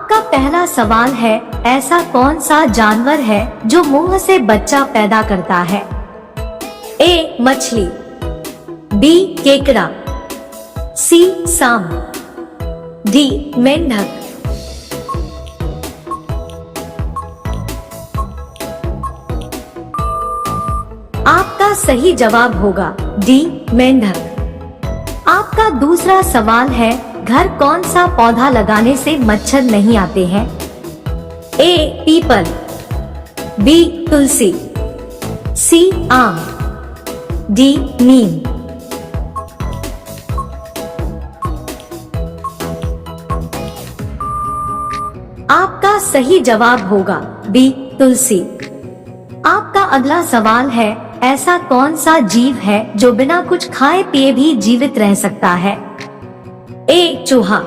आपका पहला सवाल है, ऐसा कौन सा जानवर है जो मुंह से बच्चा पैदा करता है? ए मछली, बी केकड़ा, सी सांप, डी मेंढक। आपका सही जवाब होगा डी मेंढक। आपका दूसरा सवाल है, घर कौन सा पौधा लगाने से मच्छर नहीं आते हैं? ए पीपल, बी तुलसी, सी आम, डी नीम। आपका सही जवाब होगा बी तुलसी। आपका अगला सवाल है, ऐसा कौन सा जीव है जो बिना कुछ खाए पिए भी जीवित रह सकता है? ए चूहा,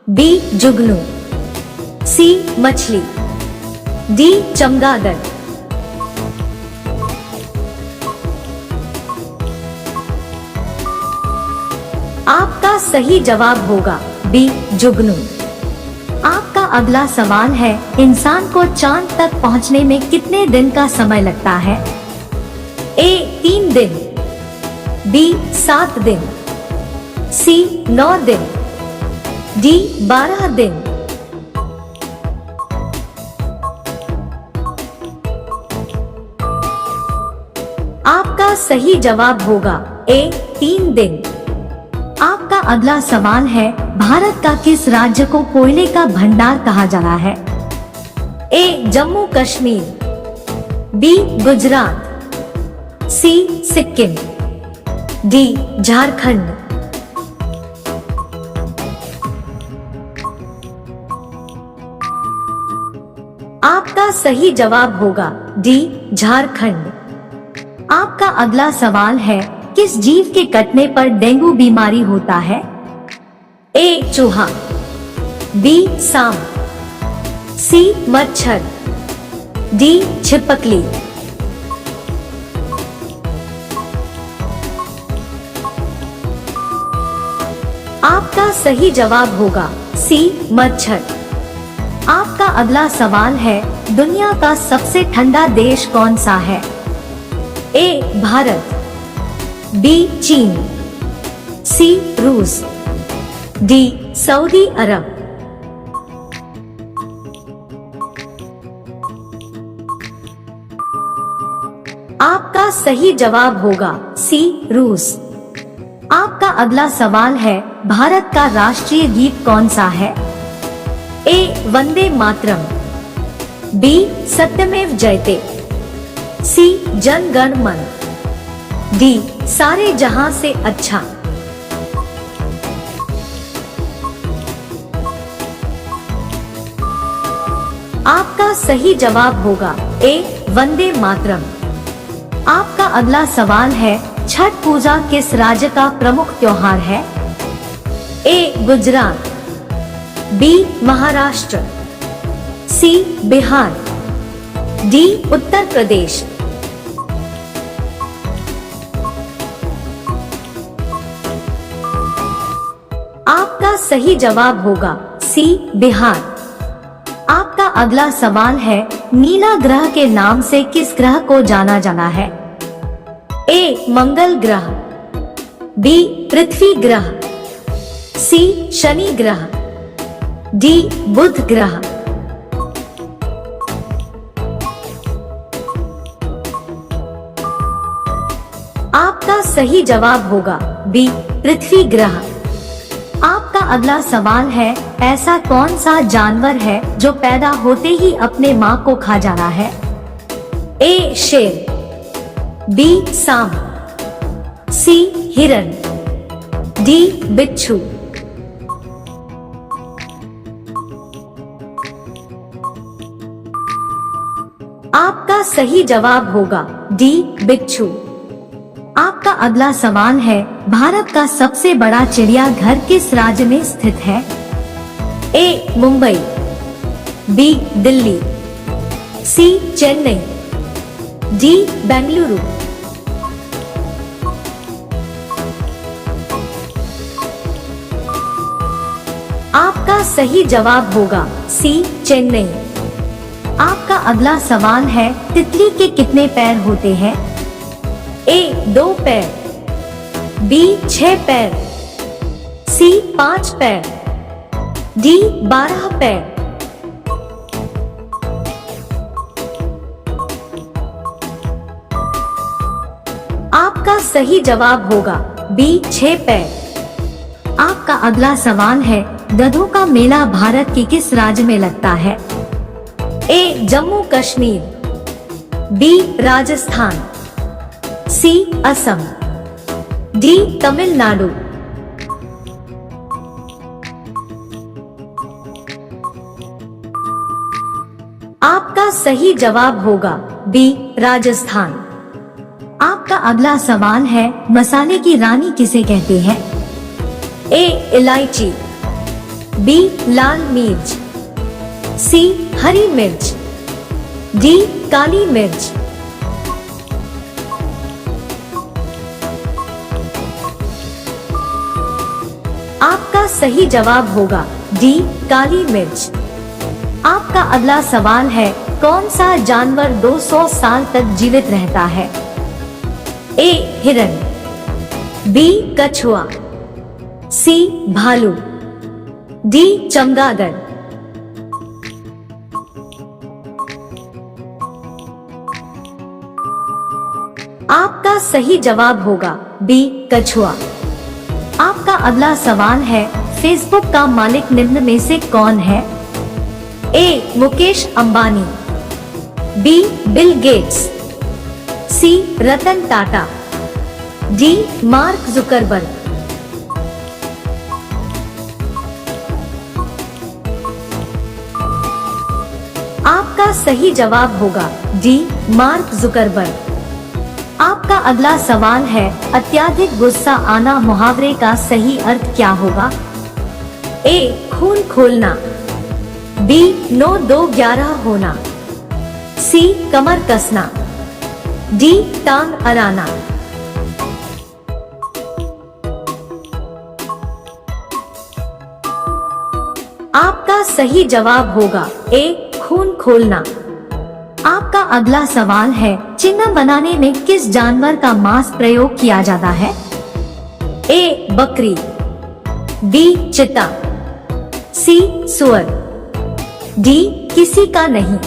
बी जुगनू, सी मछली, डी चमगादड़। आपका सही जवाब होगा बी जुगनू। आपका अगला सवाल है, इंसान को चांद तक पहुंचने में कितने दिन का समय लगता है? ए 3 दिन, बी 7 दिन, सी 9 दिन, डी 12 दिन। आपका सही जवाब होगा ए 3 दिन। आपका अगला सवाल है, भारत का किस राज्य को कोयले का भंडार कहा जाता है? ए जम्मू कश्मीर, बी गुजरात, सी सिक्किम, डी झारखंड। आपका सही जवाब होगा डी झारखंड। आपका अगला सवाल है, किस जीव के कटने पर डेंगू बीमारी होता है? ए चूहा, बी सांप, सी मच्छर, डी छिपकली। आपका सही जवाब होगा सी मच्छर। आपका अगला सवाल है, दुनिया का सबसे ठंडा देश कौन सा है? ए भारत, बी चीन, सी रूस, डी सऊदी अरब। आपका सही जवाब होगा सी रूस। आपका अगला सवाल है, भारत का राष्ट्रीय गीत कौन सा है? ए वंदे मातरम, बी सत्यमेव जयते, सी जन गण मन, डी सारे जहां से अच्छा। आपका सही जवाब होगा ए वंदे मातरम। आपका अगला सवाल है, छठ पूजा किस राज्य का प्रमुख त्योहार है? ए गुजरात, बी महाराष्ट्र, सी बिहार, डी उत्तर प्रदेश। आपका सही जवाब होगा सी बिहार। आपका अगला सवाल है, नीला ग्रह के नाम से किस ग्रह को जाना जाता है? ए मंगल ग्रह, बी पृथ्वी ग्रह, सी शनि ग्रह, डी बुध ग्रह। आपका सही जवाब होगा बी पृथ्वी ग्रह। आपका अगला सवाल है, ऐसा कौन सा जानवर है जो पैदा होते ही अपने मां को खा जाता है? ए शेर, बी सांप, सी हिरण, डी बिच्छू। आपका सही जवाब होगा डी बिच्छू। आपका अगला सवाल है, भारत का सबसे बड़ा चिड़ियाघर किस राज्य में स्थित है? ए मुंबई, बी दिल्ली, सी चेन्नई, डी बेंगलुरु। आपका सही जवाब होगा सी चेन्नई। आपका अगला सवाल है, तितली के कितने पैर होते हैं? ए 2 पैर, बी 6 पैर, सी 5 पैर, डी 12 पैर। आपका सही जवाब होगा बी 6 पैर। आपका अगला सवाल है, गधों का मेला भारत के किस राज्य में लगता है? ए जम्मू कश्मीर, बी राजस्थान, सी असम, डी तमिलनाडु। आपका सही जवाब होगा बी राजस्थान। आपका अगला सवाल है, मसाले की रानी किसे कहते हैं? ए इलायची, बी लाल मिर्च, सी हरी मिर्च, डी काली मिर्च। आपका सही जवाब होगा डी काली मिर्च। आपका अगला सवाल है, कौन सा जानवर 200 साल तक जीवित रहता है? ए हिरन, बी कछुआ, सी भालू, डी चमगादड़। आपका सही जवाब होगा बी कछुआ। आपका अगला सवाल है, फेसबुक का मालिक निम्न में से कौन है? A Mukesh Ambani, B Bill Gates, C Ratan Tata, D Mark Zuckerberg. आपका सही जवाब होगा डी मार्क जुकरबर्ग। आपका अगला सवाल है, अत्यधिक गुस्सा आना मुहावरे का सही अर्थ क्या होगा? ए खून खोलना, बी 9-2-11 होना, सी कमर कसना, डी टांग अड़ाना। आपका सही जवाब होगा ए खून खोलना। आपका अगला सवाल है, चिन्ह बनाने में किस जानवर का मांस प्रयोग किया जाता है? ए बकरी, बी चीता, सी सुअर, डी किसी का नहीं।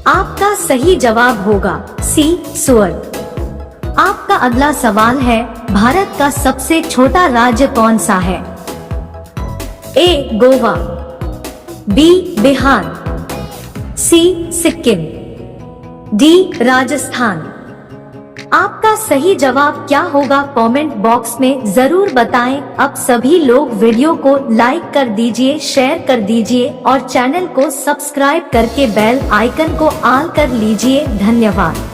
आपका सही जवाब होगा सी सुअर। आपका अगला सवाल है, भारत का सबसे छोटा राज्य कौन सा है? ए गोवा, बी बिहार, सी सिक्किम, डी राजस्थान। आपका सही जवाब क्या होगा? कमेंट बॉक्स में जरूर बताएं। अब सभी लोग वीडियो को लाइक कर दीजिए, शेयर कर दीजिए और चैनल को सब्सक्राइब करके बेल आइकन को ऑल कर लीजिए। धन्यवाद।